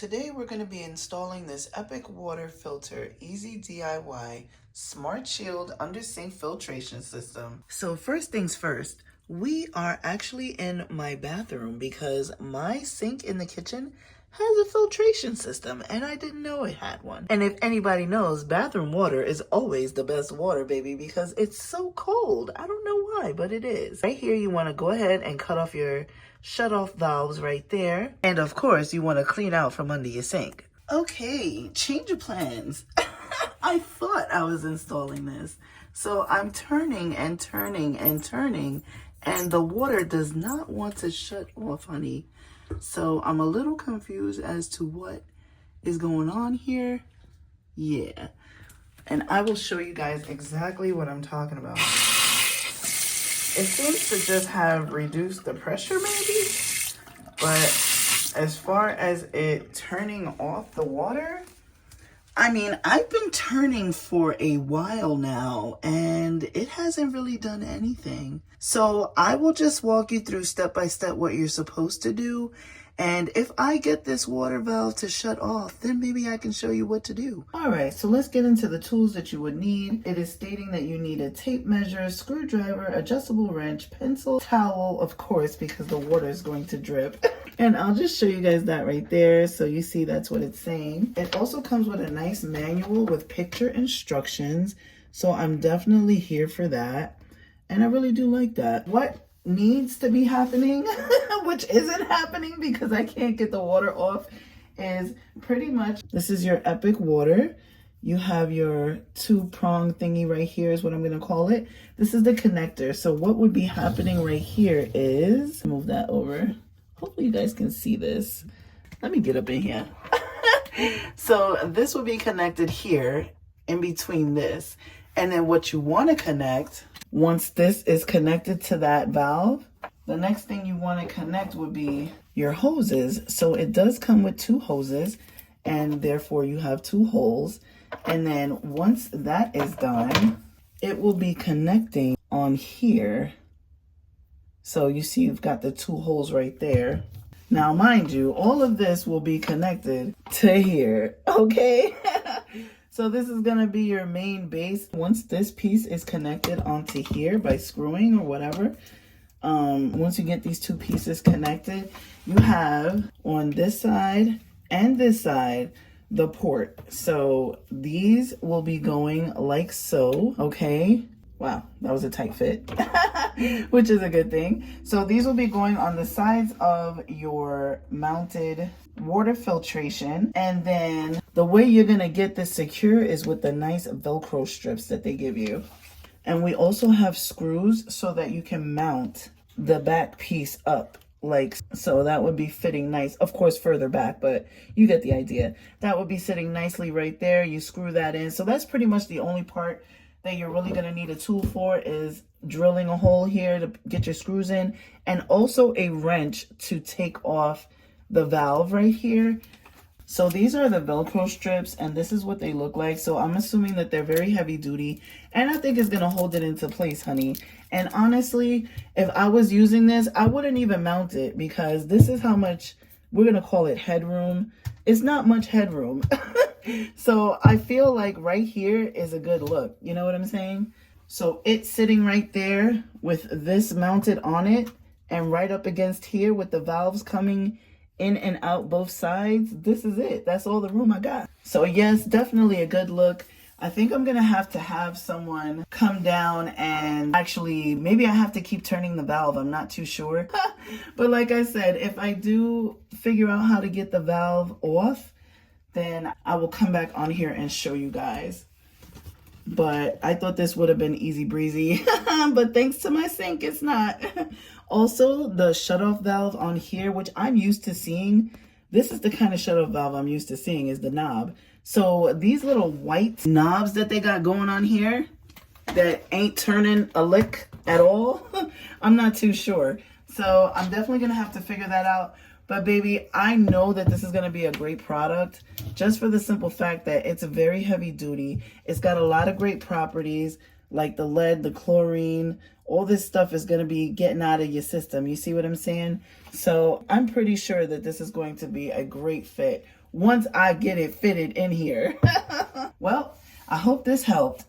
Today we're going to be installing this Epic Water Filter Easy DIY Smart Shield Under Sink Filtration System. So first things first, we are actually in my bathroom because my sink in the kitchen has a filtration system and I didn't know it had one. And if anybody knows, bathroom water is always the best water, baby, because it's so cold. I don't know why, but it is. Right here, you want to go ahead and cut off your shut-off valves right there. And of course, you want to clean out from under your sink. Okay, change of plans. I thought I was installing this. So I'm turning and turning and turning, and the water does not want to shut off, honey. So I'm a little confused as to what is going on here. Yeah. And I will show you guys exactly what I'm talking about. It seems to just have reduced the pressure maybe, but as far as it turning off the water, I mean, I've been turning for a while now and it hasn't really done anything. So I will just walk you through step by step what you're supposed to do. And if I get this water valve to shut off, then maybe I can show you what to do. All right, so let's get into the tools that you would need. It is stating that you need a tape measure, screwdriver, adjustable wrench, pencil, towel, of course, because the water is going to drip. And I'll just show you guys that right there. So you see that's what it's saying. It also comes with a nice manual with picture instructions. So I'm definitely here for that. And I really do like that. What needs to be happening, which isn't happening because I can't get the water off, is pretty much, this is your Epic water. You have your two-prong thingy right here is what I'm going to call it. This is the connector. So what would be happening right here is, move that over. Hopefully you guys can see this. Let me get up in here. So this will be connected here in between this. And then what you want to connect, once this is connected to that valve, the next thing you want to connect would be your hoses. So it does come with two hoses, and therefore you have two holes. And then once that is done, it will be connecting on here. So you see you've got the two holes right there. Now, mind you, all of this will be connected to here, okay? So this is going to be your main base. Once this piece is connected onto here by screwing or whatever, once you get these two pieces connected, you have on this side and this side the port. So these will be going like so, okay? Wow, that was a tight fit, which is a good thing. So these will be going on the sides of your mounted water filtration. And then the way you're gonna get this secure is with the nice Velcro strips that they give you. And we also have screws so that you can mount the back piece up like so. That would be fitting nice, of course further back, but you get the idea. That would be sitting nicely right there. You screw that in. So that's pretty much the only part that you're really going to need a tool for, is drilling a hole here to get your screws in, and also a wrench to take off the valve right here. So these are the Velcro strips, and this is what they look like. So I'm assuming that they're very heavy duty, and I think it's going to hold it into place, honey. And honestly, if I was using this, I wouldn't even mount it, because this is how much, we're going to call it headroom. It's not much headroom. So I feel like right here is a good look. You know what I'm saying? So it's sitting right there with this mounted on it, and right up against here with the valves coming in and out both sides. This is it. That's all the room I got. So yes, definitely a good look. I think I'm going to have someone come down and actually, maybe I have to keep turning the valve. I'm not too sure. But like I said, if I do figure out how to get the valve off, then I will come back on here and show you guys. But I thought this would have been easy breezy, but thanks to my sink, it's not. Also, the shutoff valve on here, which I'm used to seeing, this is the kind of shutoff valve I'm used to seeing, is the knob. So these little white knobs that they got going on here that ain't turning a lick at all, I'm not too sure. So I'm definitely gonna have to figure that out. But baby, I know that this is going to be a great product just for the simple fact that it's very heavy duty. It's got a lot of great properties like the lead, the chlorine, all this stuff is going to be getting out of your system. You see what I'm saying? So I'm pretty sure that this is going to be a great fit once I get it fitted in here. Well, I hope this helped.